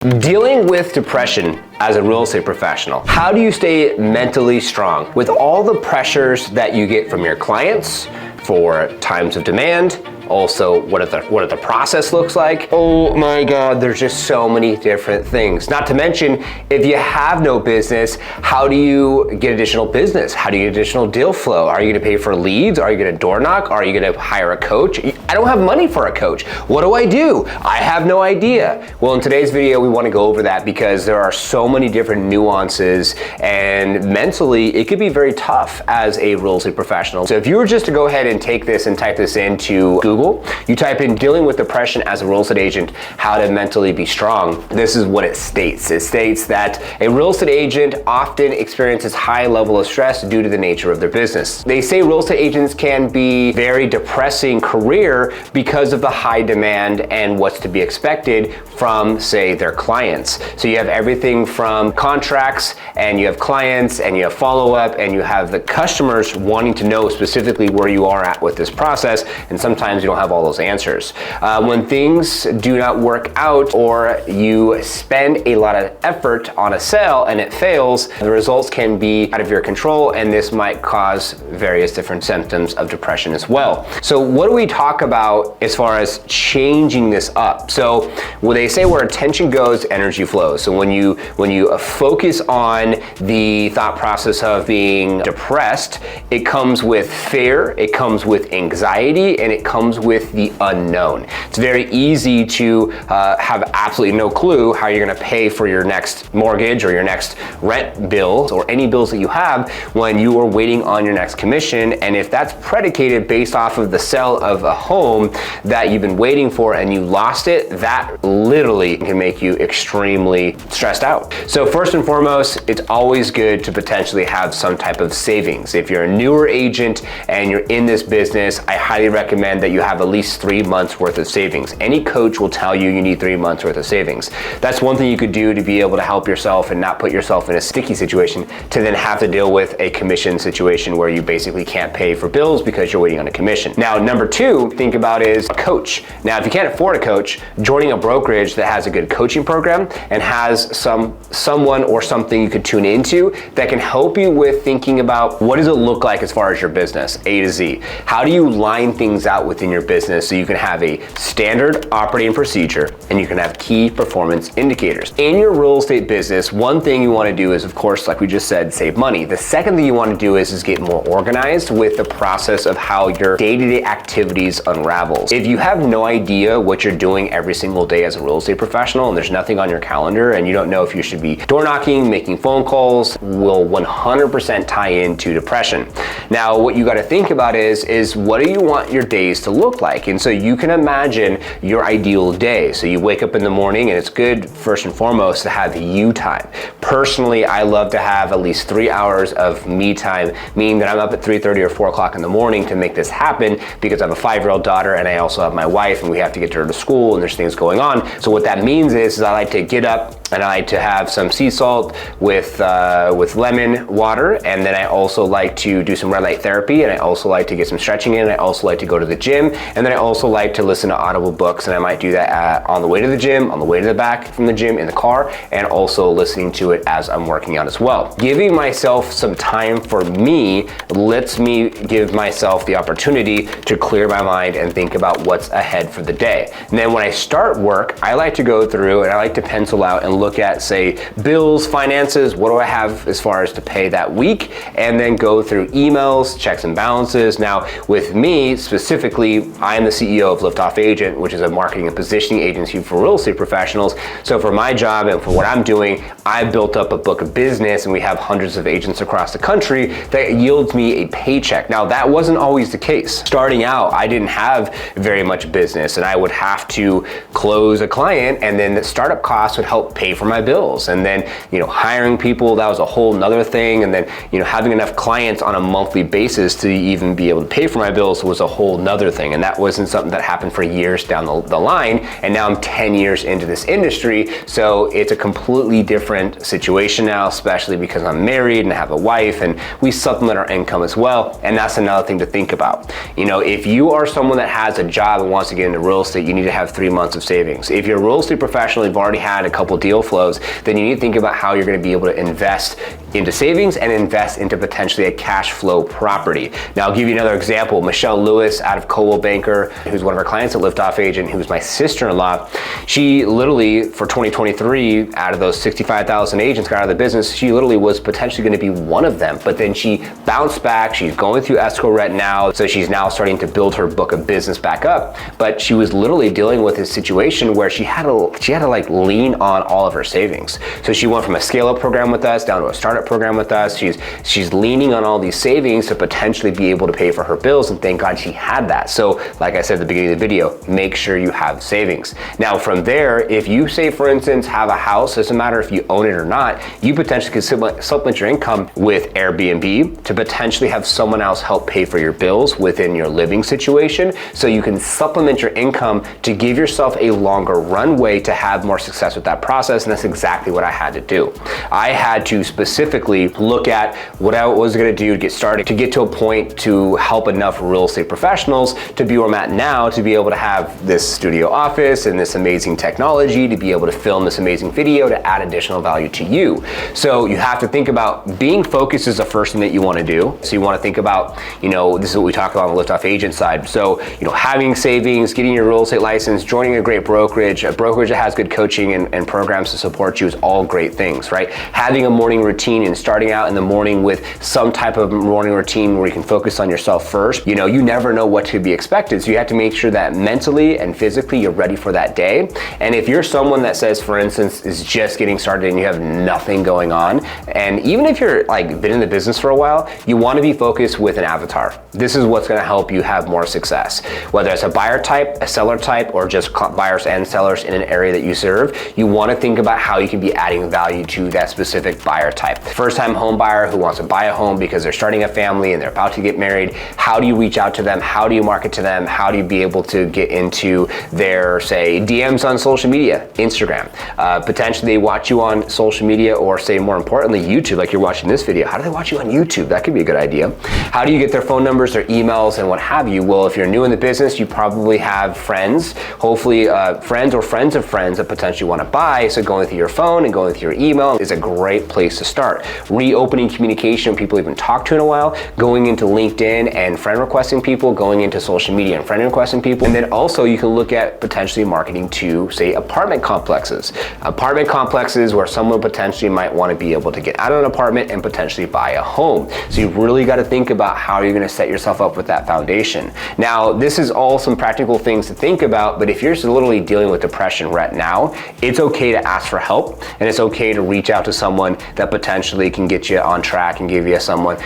Dealing with depression as a real estate professional. How do you stay mentally strong with all the pressures that you get from your clients for times of demand? Also, what the process looks like. Oh my God, there's just so many different things. Not to mention, if you have no business, how do you get additional business? How do you get additional deal flow? Are you gonna pay for leads? Are you gonna door knock? Are you gonna hire a coach? I don't have money for a coach. What do? I have no idea. Well, in today's video, we wanna go over that because there are so many different nuances, and mentally, it could be very tough as a real estate professional. So if you were just to go ahead and take this and type this into Google, you type in dealing with depression as a real estate agent, how to mentally be strong. This is what it states. It states that a real estate agent often experiences high level of stress due to the nature of their business. They say real estate agents can be very depressing career because of the high demand and what's to be expected from, say, their clients. So you have everything from contracts, and you have clients, and you have follow-up, and you have the customers wanting to know specifically where you are at with this process, and sometimes you don't have all those answers. When things do not work out, or you spend a lot of effort on a sale and it fails, the results can be out of your control, and this might cause various different symptoms of depression as well. So what do we talk about as far as changing this up? So when they say where attention goes, energy flows. So when you focus on the thought process of being depressed, it comes with fear, it comes with anxiety, and it comes with the unknown. It's very easy to have absolutely no clue how you're gonna pay for your next mortgage or your next rent bill or any bills that you have when you are waiting on your next commission. And if that's predicated based off of the sale of a home that you've been waiting for and you lost it, that literally can make you extremely stressed out. So first and foremost, it's always good to potentially have some type of savings. If you're a newer agent and you're in this business, I highly recommend that you have at least 3 months worth of savings. Any coach will tell you you need 3 months worth of savings. That's one thing you could do to be able to help yourself and not put yourself in a sticky situation to then have to deal with a commission situation where you basically can't pay for bills because you're waiting on a commission. Now, number two, think about is a coach. Now, if you can't afford a coach, joining a brokerage that has a good coaching program and has someone or something you could tune into that can help you with thinking about what does it look like as far as your business, A to Z. How do you line things out within your business so you can have a standard operating procedure and you can have key performance indicators. In your real estate business, one thing you want to do is, of course, like we just said, save money. The second thing you want to do is get more organized with the process of how your day-to-day activities unravels. If you have no idea what you're doing every single day as a real estate professional and there's nothing on your calendar and you don't know if you should be door knocking, making phone calls, will 100% tie into depression. Now, what you got to think about is what do you want your days to look like? And so you can imagine your ideal day. So you wake up in the morning, and it's good first and foremost to have you time. Personally, I love to have at least 3 hours of me time, meaning that I'm up at 3:30 or 4 o'clock in the morning to make this happen because I have a 5-year-old daughter and I also have my wife and we have to get her to school and there's things going on. So what that means is I like to get up and I like to have some sea salt with lemon water, and then I also like to do some red light therapy, and I also like to get some stretching in, and I also like to go to the gym, and then I also like to listen to audible books, and I might do that on the way to the gym, on the way to the back from the gym in the car, and also listening to it as I'm working out as well. Giving myself some time for me lets me give myself the opportunity to clear my mind and think about what's ahead for the day. And then when I start work, I like to go through and I like to pencil out and look at, say, bills, finances, what do I have as far as to pay that week, and then go through emails, checks and balances. Now, with me specifically, I am the CEO of Liftoff Agent, which is a marketing and positioning agency for real estate professionals. So for my job and for what I'm doing, I built up a book of business, and we have hundreds of agents across the country that yields me a paycheck. Now, that wasn't always the case. Starting out, I didn't have very much business, and I would have to close a client, and then the startup costs would help pay for my bills. And then, hiring people, that was a whole nother thing. And then, having enough clients on a monthly basis to even be able to pay for my bills was a whole nother thing. And that wasn't something that happened for years down the line. And now I'm 10 years into this industry. So it's a completely different situation now, especially because I'm married and I have a wife, and we supplement our income as well. And that's another thing to think about. You know, if you are someone that has a job and wants to get into real estate, you need to have 3 months of savings. If you're a real estate professional, you've already had a couple deal flows, then you need to think about how you're going to be able to invest into savings and invest into potentially a cash flow property. Now, I'll give you another example. Michelle Lewis out of Coldwell Banker, who's one of our clients at Liftoff Agent, who's my sister-in-law, she literally, for 2023, out of those 65,000 agents got out of the business, she literally was potentially going to be one of them. But then she bounced back. She's going through escrow right now, so she's now starting to build her book of business back up. But she was literally dealing with this situation where she had to like lean on all of her savings. So she went from a scale-up program with us down to a startup program with us. She's leaning on all these savings to potentially be able to pay for her bills, and thank God she had that. So like I said at the beginning of the video, make sure you have savings. Now from there, if you say, for instance, have a house, doesn't matter if you own it or not, you potentially could supplement your income with Airbnb to potentially have someone else help pay for your bills within your living situation, so you can supplement your income to give yourself a longer runway to have more success with that process. And that's exactly what I had to do. I had to specifically look at what I was going to do to get started, to get to a point to help enough real estate professionals to be where I'm at now, to be able to have this studio office and this amazing technology, to be able to film this amazing video to add additional value to you. So you have to think about being focused is the first thing that you want to do. So you want to think about, you know, this is what we talk about on the Liftoff Agent side. So, you know, having savings, getting your real estate license, joining a great brokerage, a brokerage that has good coaching and programs to support you is all great things, right? Having a morning routine and starting out in the morning with some type of morning routine where you can focus on yourself first. You know, you never know what to be expected. So you have to make sure that mentally and physically you're ready for that day. And if you're someone that says, for instance, is just getting started and you have nothing going on, and even if you're like been in the business for a while, you want to be focused with an avatar. This is what's going to help you have more success. Whether it's a buyer type, a seller type, or just buyers and sellers in an area that you serve, you want to think about how you can be adding value to that specific buyer type. First-time home buyer who wants to buy a home because they're starting a family and they're about to get married, how do you reach out to them? How do you market to them? How do you be able to get into their, say, DMs on social media, Instagram? Potentially they watch you on social media, or say more importantly, YouTube, like you're watching this video. How do they watch you on YouTube? That could be a good idea. How do you get their phone numbers, their emails, and what have you? Well, if you're new in the business, you probably have friends, hopefully friends or friends of friends that potentially want to buy. So going through your phone and going through your email is a great place to start. Reopening communication with people you haven't talked to in a while, going into LinkedIn and friend requesting people, going into social media and friend requesting people. And then also you can look at potentially marketing to, say, apartment complexes. Apartment complexes where someone potentially might want to be able to get out of an apartment and potentially buy a home. So you've really got to think about how you're going to set yourself up with that foundation. Now, this is all some practical things to think about, but if you're literally dealing with depression right now, it's okay to ask for help, and it's okay to reach out to someone that potentially can get you on track and get someone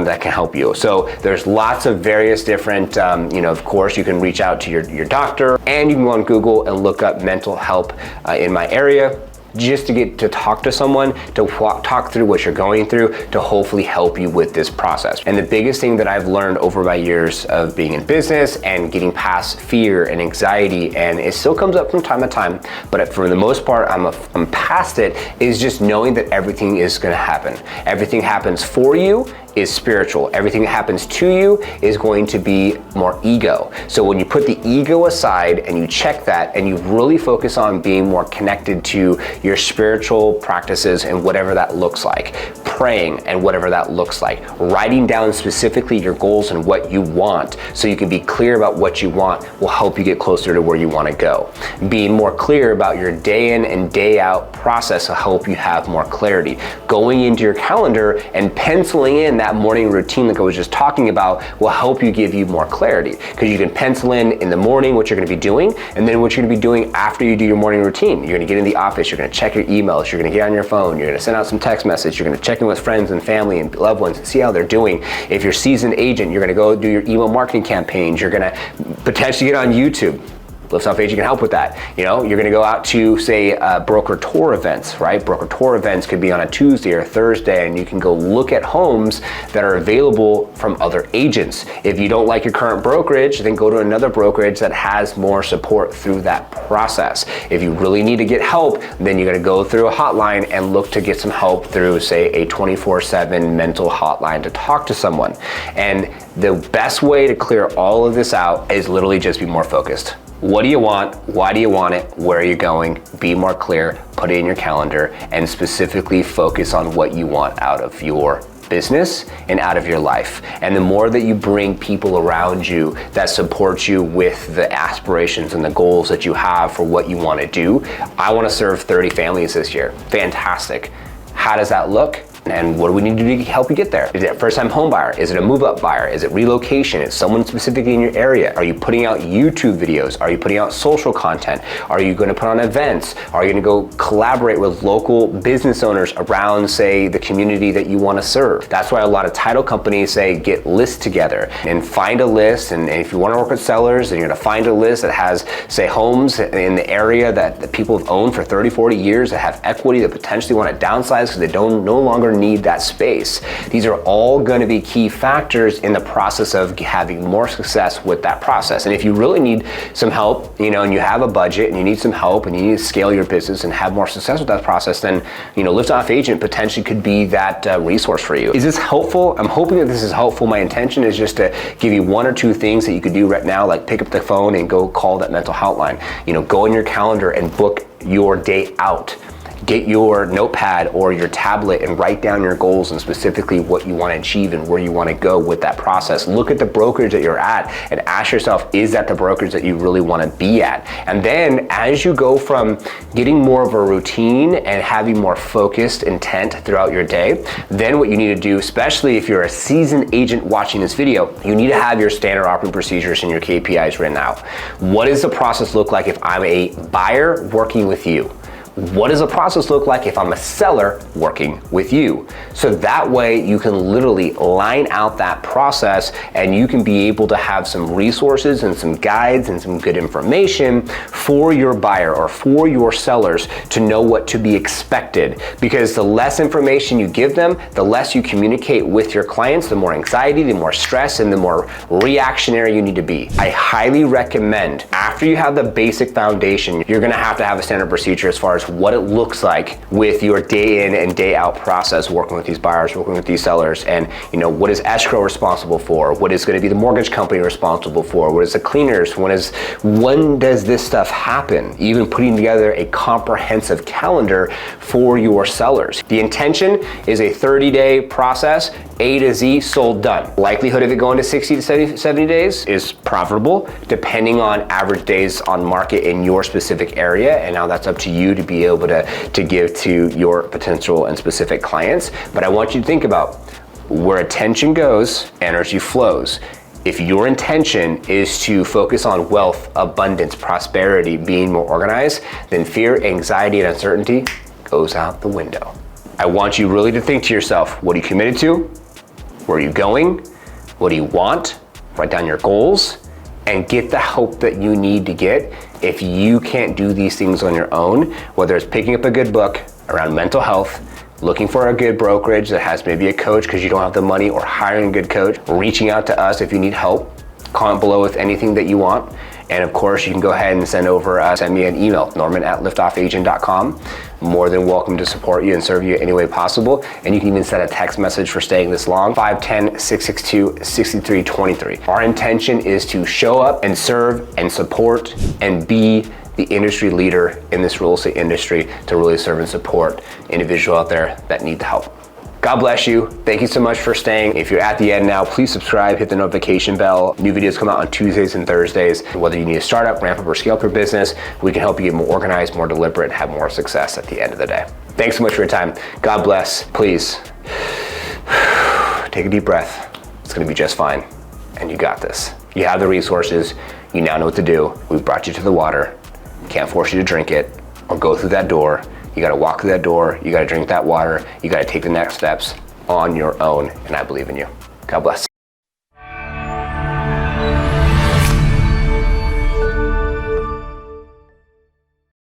that can help you. So there's lots of various different, of course, you can reach out to your doctor, and you can go on Google and look up mental health in my area, just to get to talk to someone, to talk through what you're going through, to hopefully help you with this process. And the biggest thing that I've learned over my years of being in business and getting past fear and anxiety, and it still comes up from time to time, but for the most part, I'm past it, is just knowing that everything is gonna happen. Everything happens for you is spiritual. Everything that happens to you is going to be more ego. So when you put the ego aside and you check that and you really focus on being more connected to your spiritual practices and whatever that looks like, praying and whatever that looks like, writing down specifically your goals and what you want so you can be clear about what you want will help you get closer to where you want to go. Being more clear about your day in and day out process will help you have more clarity. Going into your calendar and penciling in that morning routine like I was just talking about will help you give you more clarity, because you can pencil in the morning what you're going to be doing, and then what you're going to be doing after you do your morning routine. You're going to get in the office, you're going to check your emails, you're going to get on your phone, you're going to send out some text message, you're going to check in with friends and family and loved ones and see how they're doing. If you're a seasoned agent, you're going to go do your email marketing campaigns, you're going to potentially get on YouTube. Liftoff Agent can help with that. You know, you're gonna go out to, say, broker tour events, right? Broker tour events could be on a Tuesday or Thursday, and you can go look at homes that are available from other agents. If you don't like your current brokerage, then go to another brokerage that has more support through that process. If you really need to get help, then you're gonna go through a hotline and look to get some help through, say, a 24/7 mental hotline to talk to someone. And the best way to clear all of this out is literally just be more focused. What do you want? Why do you want it? Where are you going? Be more clear, put it in your calendar, and specifically focus on what you want out of your business and out of your life. And the more that you bring people around you that support you with the aspirations and the goals that you have for what you want to do. I want to serve 30 families this year. Fantastic. How does that look? And what do we need to do to help you get there? Is it a first-time home buyer? Is it a move-up buyer? Is it relocation? Is someone specifically in your area? Are you putting out YouTube videos? Are you putting out social content? Are you going to put on events? Are you going to go collaborate with local business owners around, say, the community that you want to serve? That's why a lot of title companies say get lists together and find a list. And if you want to work with sellers, then you're going to find a list that has, say, homes in the area that people have owned for 30, 40 years that have equity that potentially want to downsize because they don't no longer need that space. These are all going to be key factors in the process of having more success with that process. And if you really need some help, you know, and you have a budget and you need some help and you need to scale your business and have more success with that process, then, you know, Liftoff Agent potentially could be that resource for you. Is this helpful? I'm hoping that this is helpful. My intention is just to give you one or two things that you could do right now, like pick up the phone and go call that mental hotline. You know, go in your calendar and book your day out. Get your notepad or your tablet and write down your goals and specifically what you want to achieve and where you want to go with that process. Look at the brokerage that you're at and ask yourself, is that the brokerage that you really want to be at? And then as you go from getting more of a routine and having more focused intent throughout your day, then what you need to do, especially if you're a seasoned agent watching this video, you need to have your standard operating procedures and your KPIs written out. What does the process look like if I'm a buyer working with you? What does the process look like if I'm a seller working with you? So that way you can literally line out that process and you can be able to have some resources and some guides and some good information for your buyer or for your sellers to know what to be expected. Because the less information you give them, the less you communicate with your clients, the more anxiety, the more stress, and the more reactionary you need to be. I highly recommend after you have the basic foundation, you're gonna have to have a standard procedure as far as what it looks like with your day in and day out process working with these buyers, working with these sellers, and you know, what is escrow responsible for? What is going to be the mortgage company responsible for? What is the cleaners? When does this stuff happen? Even putting together a comprehensive calendar for your sellers. The intention is a 30-day process, A to Z, sold, done. Likelihood of it going to 60 to 70 days is profitable, depending on average days on market in your specific area, and now that's up to you to be able to give to your potential and specific clients. But I want you to think about where attention goes, energy flows. If your intention is to focus on wealth, abundance, prosperity, being more organized, then fear, anxiety, and uncertainty goes out the window. I want you really to think to yourself, what are you committed to? Where are you going? What do you want? Write down your goals and get the help that you need to get. If you can't do these things on your own, whether it's picking up a good book around mental health, looking for a good brokerage that has maybe a coach because you don't have the money, or hiring a good coach, reaching out to us if you need help, comment below with anything that you want. And of course, you can go ahead and send me an email, norman@liftoffagent.com. More than welcome to support you and serve you any way possible. And you can even send a text message for staying this long, 510-662-6323. Our intention is to show up and serve and support and be the industry leader in this real estate industry to really serve and support individuals out there that need the help. God bless you. Thank you so much for staying. If you're at the end now, please subscribe, hit the notification bell. New videos come out on Tuesdays and Thursdays. Whether you need to start up, ramp up, or scale up your business, we can help you get more organized, more deliberate, and have more success at the end of the day. Thanks so much for your time. God bless. Please take a deep breath. It's gonna be just fine. And you got this. You have the resources. You now know what to do. We've brought you to the water. Can't force you to drink it or go through that door. You gotta walk through that door, you gotta drink that water, you gotta take the next steps on your own, and I believe in you. God bless.